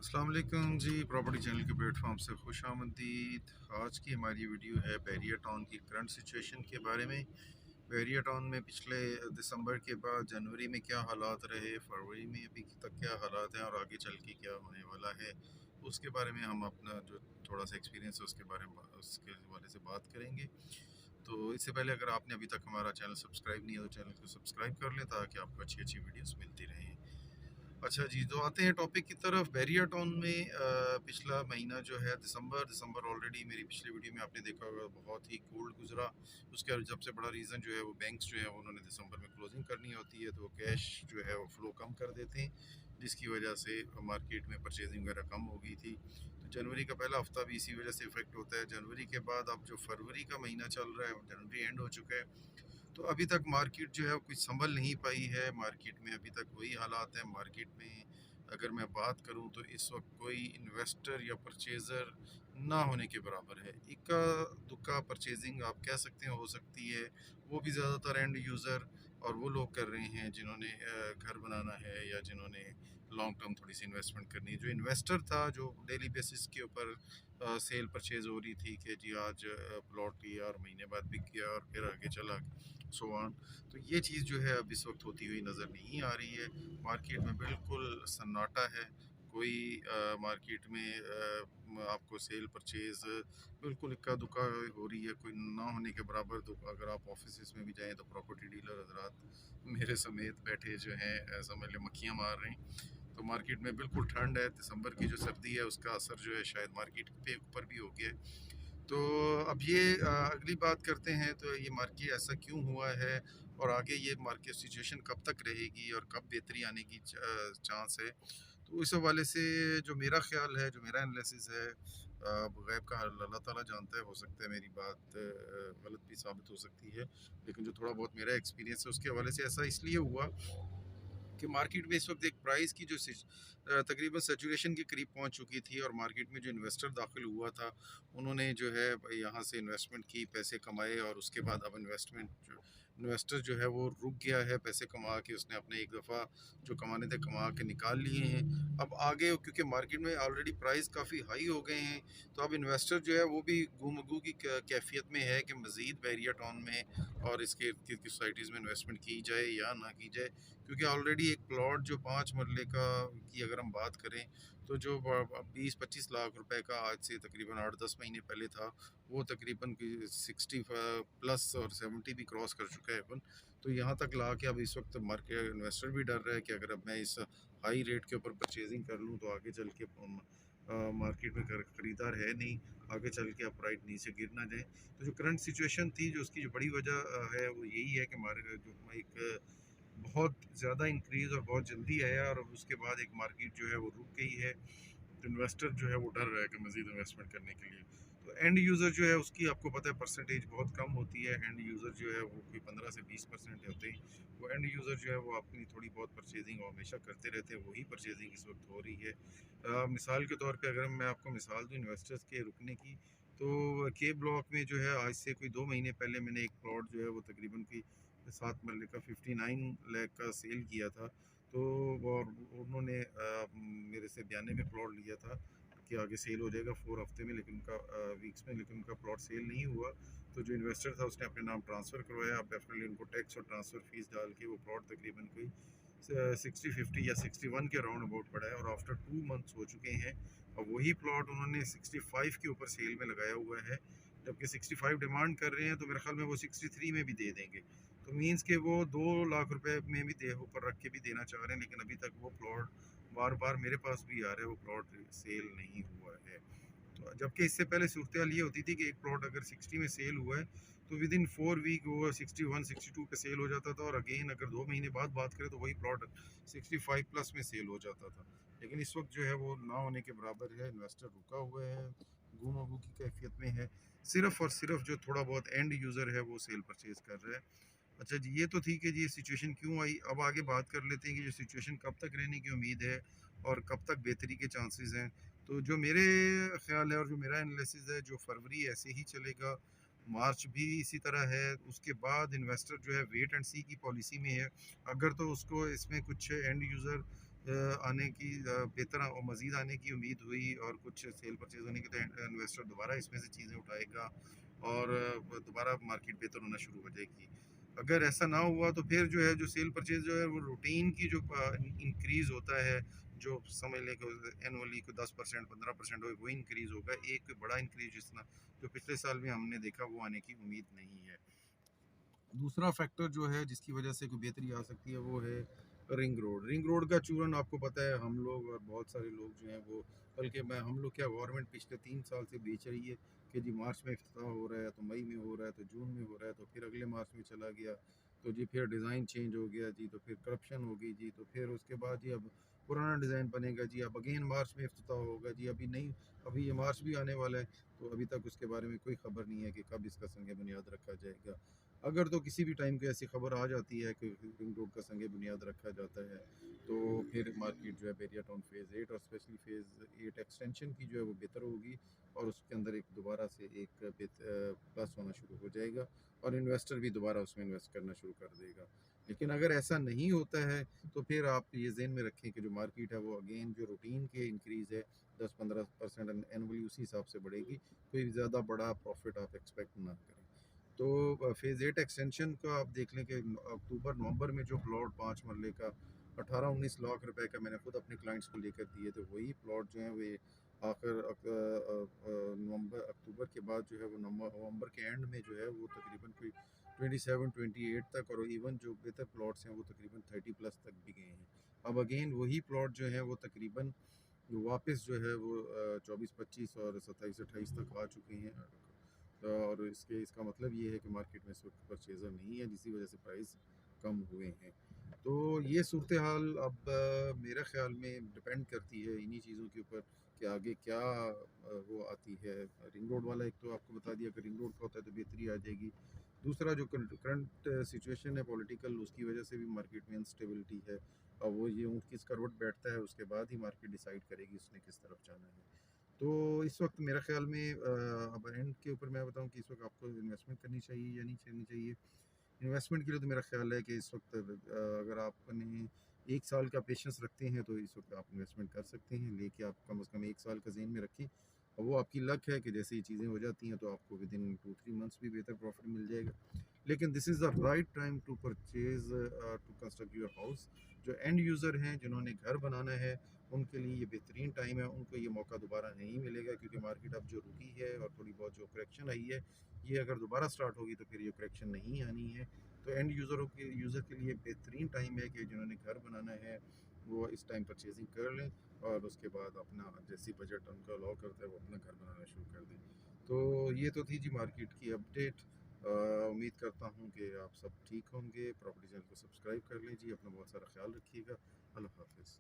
अस्सलाम वालेकुम जी। Property channel के प्लेटफॉर्म से खुश आमदीद। आज की हमारी वीडियो है बैरिया टाउन की करंट सिचुएशन के बारे में। बैरिया टाउन में पिछले दिसंबर के बाद जनवरी में क्या हालात रहे, फरवरी में अभी तक क्या हालात हैं और आगे चल के क्या होने वाला है, उसके बारे में हम अपना जो थोड़ा सा एक्सपीरियंस है उसके बारे में उसके हवाले से बात करेंगे। तो इससे पहले अगर आपने अभी तक हमारा चैनल सब्सक्राइब नहीं है तो चैनल को सब्सक्राइब कर लें ताकि आपको अच्छी अच्छी वीडियोस मिलती रहें। अच्छा जी, तो आते हैं टॉपिक की तरफ। बैरिया टाउन में पिछला महीना जो है दिसंबर ऑलरेडी मेरी पिछली वीडियो में आपने देखा होगा बहुत ही कोल्ड गुजरा। उसका सबसे बड़ा रीज़न जो है वो बैंक्स जो है उन्होंने दिसंबर में क्लोजिंग करनी होती है, तो कैश जो है वो फ्लो कम कर देते हैं, जिसकी वजह से मार्केट में परचेजिंग वगैरह कम हो गई थी। तो जनवरी का पहला हफ्ता भी इसी वजह से इफेक्ट होता है। जनवरी के बाद अब जो फरवरी का महीना चल रहा है, जनवरी एंड हो चुका है, तो अभी तक मार्केट जो है कुछ संभल नहीं पाई है। मार्केट में अभी तक वही हालात हैं। मार्केट में अगर मैं बात करूं तो इस वक्त कोई इन्वेस्टर या परचेज़र ना होने के बराबर है। इक्का दुक्का परचेजिंग आप कह सकते हैं हो सकती है, वो भी ज़्यादातर एंड यूज़र और वो लोग कर रहे हैं जिन्होंने घर बनाना है या जिन्होंने लॉन्ग टर्म थोड़ी सी इन्वेस्टमेंट करनी है। जो इन्वेस्टर था, जो डेली बेसिस के ऊपर सेल परचेज हो रही थी कि जी आज प्लॉट लिया और महीने बाद बिक गया और फिर आगे चला सो ऑन, तो ये चीज़ जो है अब इस वक्त होती हुई नज़र नहीं आ रही है। मार्केट में बिल्कुल सन्नाटा है। कोई मार्केट में आपको सेल परचेज बिल्कुल इक्का दुक्का हो रही है, कोई ना होने के बराबर। तो अगर आप ऑफिस में भी जाएं तो प्रॉपर्टी डीलर हजरात मेरे समेत बैठे जो हैं समझ लें मक्खियाँ मार रहे हैं। तो मार्केट में बिल्कुल ठंड है। दिसंबर की जो सर्दी है उसका असर जो है शायद मार्केट पे ऊपर भी हो गया है। तो अब ये अगली बात करते हैं, तो ये मार्केट ऐसा क्यों हुआ है और आगे ये मार्केट सिचुएशन कब तक रहेगी और कब बेहतरी आने की चांस है। तो इस हवाले से जो मेरा ख्याल है, जो मेरा एनालिसिस है, अब गैब का हाल अल्लाह ताला जानता है। हो सकता है मेरी बात गलत भी साबित हो सकती है, लेकिन जो थोड़ा बहुत मेरा एक्सपीरियंस है उसके हवाले से ऐसा इसलिए हुआ कि मार्केट में इस वक्त एक प्राइस की जो तकरीबन सेचुरेशन के करीब पहुंच चुकी थी और मार्केट में जो इन्वेस्टर दाखिल हुआ था उन्होंने जो है यहाँ से इन्वेस्टमेंट की, पैसे कमाए और उसके बाद अब इन्वेस्टर जो है वो रुक गया है। पैसे कमा के उसने अपने एक दफ़ा जो कमाने थे कमा के निकाल लिए हैं। अब आगे क्योंकि मार्केट में ऑलरेडी प्राइस काफ़ी हाई हो गए हैं, तो अब इन्वेस्टर जो है वो भी गुमगू की कैफियत में है कि मज़ीद बैरिया टाउन में और इसके इर्द गिर्द की सोसाइटीज़ में इन्वेस्टमेंट की जाए या ना की जाए। क्योंकि ऑलरेडी एक प्लॉट जो 5 मरले का की अगर हम बात करें तो जो 20-25 लाख रुपए का आज से तकरीबन 8-10 महीने पहले था, वो तकरीबन 60 प्लस और 70 भी क्रॉस कर चुका है अपन। तो यहाँ तक ला के अब इस वक्त मार्केट इन्वेस्टर भी डर रहा है कि अगर अब मैं इस हाई रेट के ऊपर परचेजिंग कर लूँ तो आगे चल के मार्केट में खरीदार है नहीं, आगे चल के अब प्राइस नीचे गिर ना जाए। तो जो करंट सिचुएशन थी, जो उसकी जो बड़ी वजह है वो यही है कि हमारे जो एक बहुत ज़्यादा इंक्रीज़ और बहुत जल्दी आया और उसके बाद एक मार्केट जो है वो रुक गई है। तो इन्वेस्टर जो है वो डर रहा है कि मज़ीद इन्वेस्टमेंट करने के लिए। तो एंड यूज़र जो है उसकी आपको पता है परसेंटेज बहुत कम होती है। एंड यूज़र जो है वो कोई 15 से 20% होते हैं। वो एंड यूज़र जो है वो अपनी थोड़ी बहुत परचेजिंग हमेशा करते रहते हैं, वही परचेजिंग इस वक्त हो रही है। मिसाल के तौर पे अगर मैं आपको मिसाल दूँ इन्वेस्टर्स के रुकने की, तो के ब्लॉक में जो है आज से कोई 2 महीने पहले मैंने एक प्लॉट जो है वो तकरीबन कोई 7 मरले का 59 लाख का सेल किया था। तो और उन्होंने मेरे से बयाने में प्लॉट लिया था कि आगे सेल हो जाएगा 4 हफ्ते में, लेकिन उनका वीक्स में, लेकिन उनका प्लॉट सेल नहीं हुआ। तो जो इन्वेस्टर था उसने अपने नाम ट्रांसफ़र करवाया। अब डेफिनेटली उनको टैक्स और ट्रांसफ़र फ़ीस डाल के वो प्लॉट तकरीबन कोई 60-50 या 61 के राउंड अबाउट पड़ा है और आफ्टर 2 मंथ्स हो चुके हैं और वही प्लॉट उन्होंने 65 के ऊपर सेल में लगाया हुआ है। जबकि 65 डिमांड कर रहे हैं, तो मेरे ख्याल में वो 63 में भी दे देंगे। तो मीन्स के वो 2 लाख रुपए में भी दे ऊपर रख के भी देना चाह रहे हैं, लेकिन अभी तक वो प्लॉट बार बार मेरे पास भी आ रहा है, वो प्लॉट सेल नहीं हुआ है। तो जबकि इससे पहले सूरत हाल ये होती थी कि एक प्लॉट अगर 60 में सेल हुआ है तो विद इन 4 वीक वो 61-62 पे सेल हो जाता था और अगेन अगर 2 महीने बाद बात करें तो वही प्लॉट 65 प्लस में सेल हो जाता था। लेकिन इस वक्त जो है वो ना होने के बराबर है। इन्वेस्टर रुका हुआ है, गुम अगू की कैफियत में है। सिर्फ और सिर्फ जो थोड़ा बहुत एंड यूज़र है वो सेल परचेज कर रहा है। अच्छा जी, ये तो ठीक है जी, ये सिचुएशन क्यों आई। अब आगे बात कर लेते हैं कि जो सिचुएशन कब तक रहने की उम्मीद है और कब तक बेहतरी के चांसेस हैं। तो जो मेरे ख्याल है और जो मेरा एनालिसिस है, जो फरवरी ऐसे ही चलेगा, मार्च भी इसी तरह है। उसके बाद इन्वेस्टर जो है वेट एंड सी की पॉलिसी में है। अगर तो उसको इसमें कुछ एंड यूज़र आने की बेहतर और मज़ीद आने की उम्मीद हुई और कुछ सेल परचेज़ होने की, तो इन्वेस्टर दोबारा इसमें से चीज़ें उठाएगा और दोबारा मार्केट बेहतर होना शुरू हो जाएगी। अगर ऐसा ना हुआ तो फिर जो है, जो सेल परचेज़ जो है वो रूटीन की जो इंक्रीज़ होता है, जो समझ लें कि एनुअली को 10% 15% हो, वो इंक्रीज़ होगा। एक बड़ा इंक्रीज़ जिस तरह जो पिछले साल में हमने देखा, वो आने की उम्मीद नहीं है। दूसरा फैक्टर जो है जिसकी वजह से कोई बेहतरी आ सकती है, वो है रिंग रोड। रिंग रोड का चूरन आपको पता है, हम लोग और बहुत सारे लोग जो हैं वो, बल्कि मैं हम लोग क्या, गवर्नमेंट पिछले 3 साल से बेच रही है कि जी मार्च में इफ्तिताह हो रहा है, तो मई में हो रहा है, तो जून में हो रहा है, तो फिर अगले मार्च में चला गया, तो जी फिर डिज़ाइन चेंज हो गया जी, तो फिर करप्शन हो गई जी, तो फिर उसके बाद जी अब पुराना डिज़ाइन बनेगा जी, अब अगेन मार्च में इफ्तिताह होगा जी, अभी नहीं, अभी ये मार्च भी आने वाला है, तो अभी तक उसके बारे में कोई ख़बर नहीं है कि कब इसका संग बुनियाद रखा जाएगा। अगर तो किसी भी टाइम को ऐसी खबर आ जाती है कि रिंग रोड का संग बुनियाद रखा जाता है, तो फिर मार्केट जो है बैरिया टाउन फ़ेज़ 8 और स्पेशली फ़ेज़ 8 एक्सटेंशन की जो है वो बेहतर होगी, और उसके अंदर एक दोबारा से एक प्लस होना शुरू हो जाएगा, और इन्वेस्टर भी दोबारा उसमें इन्वेस्ट करना शुरू कर देगा। लेकिन अगर ऐसा नहीं होता है, तो फिर आप ये ज़हन में रखें कि जो मार्केट है वो अगेन जो रूटीन के इंक्रीज़ है 10-15% एनुअली, उसी हिसाब से बढ़ेगी। कोई ज़्यादा बड़ा प्रॉफिट आप एक्सपेक्ट ना करें। तो फ़ेज़ 8 एक्सटेंशन का आप देख लें कि अक्टूबर नवंबर में जो प्लॉट 5 मरले का 18-19 लाख रुपए का मैंने खुद अपने क्लाइंट्स को लेकर दिए थे, वही प्लॉट जो हैं वे आखिर नवंबर अक्टूबर के बाद जो है वो नवंबर के एंड में जो है वो तकरीबन कोई 27-28 तक, और इवन जो बेहतर प्लॉट्स हैं वो तकरीबन 30 प्लस तक भी गए हैं। अब अगेन वही प्लॉट जो है वो तकरीबन वापस जो है वो 24-25 और 27-28 तक आ चुके हैं, और इसका मतलब ये है कि मार्केट में इस वक्त परचेज़र नहीं है, जिसकी वजह से प्राइस कम हुए हैं। तो ये सूरत हाल अब मेरे ख़्याल में डिपेंड करती है इन्हीं चीज़ों के ऊपर कि आगे क्या वो आती है। रिंग रोड वाला एक तो आपको बता दिया कि रिंग रोड का होता है तो बेहतरी आ जाएगी। दूसरा जो करंट सिचुएशन है पॉलिटिकल, उसकी वजह से भी मार्केट में अनस्टेबिलिटी है, और वो ये ऊँट किस करवट बैठता है, उसके बाद ही मार्केट डिसाइड करेगी उसने किस तरफ जाना है। तो इस वक्त मेरा ख्याल में अब एंड के ऊपर मैं बताऊं कि इस वक्त आपको इन्वेस्टमेंट करनी चाहिए या नहीं करनी चाहिए। इन्वेस्टमेंट के लिए तो मेरा ख्याल है कि इस वक्त अगर आपने 1 साल का पेशेंस रखते हैं, तो इस वक्त आप इन्वेस्टमेंट कर सकते हैं, लेके आप कम से कम 1 साल का जेन में रखें, और वो आपकी लक है कि जैसे ये चीज़ें हो जाती हैं तो आपको विद इन 2-3 मंथ्स भी बेहतर प्रॉफिट मिल जाएगा। लेकिन this is the right time to purchase to construct your house. जो एंड यूज़र हैं, जिन्होंने घर बनाना है, उनके लिए ये बेहतरीन टाइम है। उनको ये मौका दोबारा नहीं मिलेगा, क्योंकि मार्केट अब जो रुकी है और थोड़ी बहुत जो करेक्शन आई है, ये अगर दोबारा स्टार्ट होगी तो फिर ये करेक्शन नहीं आनी है। तो एंड यूज़र के लिए बेहतरीन टाइम है कि जिन्होंने घर बनाना है वो इस टाइम परचेजिंग कर लें, और उसके बाद अपना जैसी बजट उनका अलाउ करता है वो अपना घर बनाना शुरू कर दें। तो ये तो थी जी मार्केट की अपडेट। उम्मीद करता हूँ कि आप सब ठीक होंगे। प्रॉपर्टी चैनल को सब्सक्राइब कर लें जी। अपना बहुत सारा ख्याल रखिएगा। अल्लाह हाफिज़।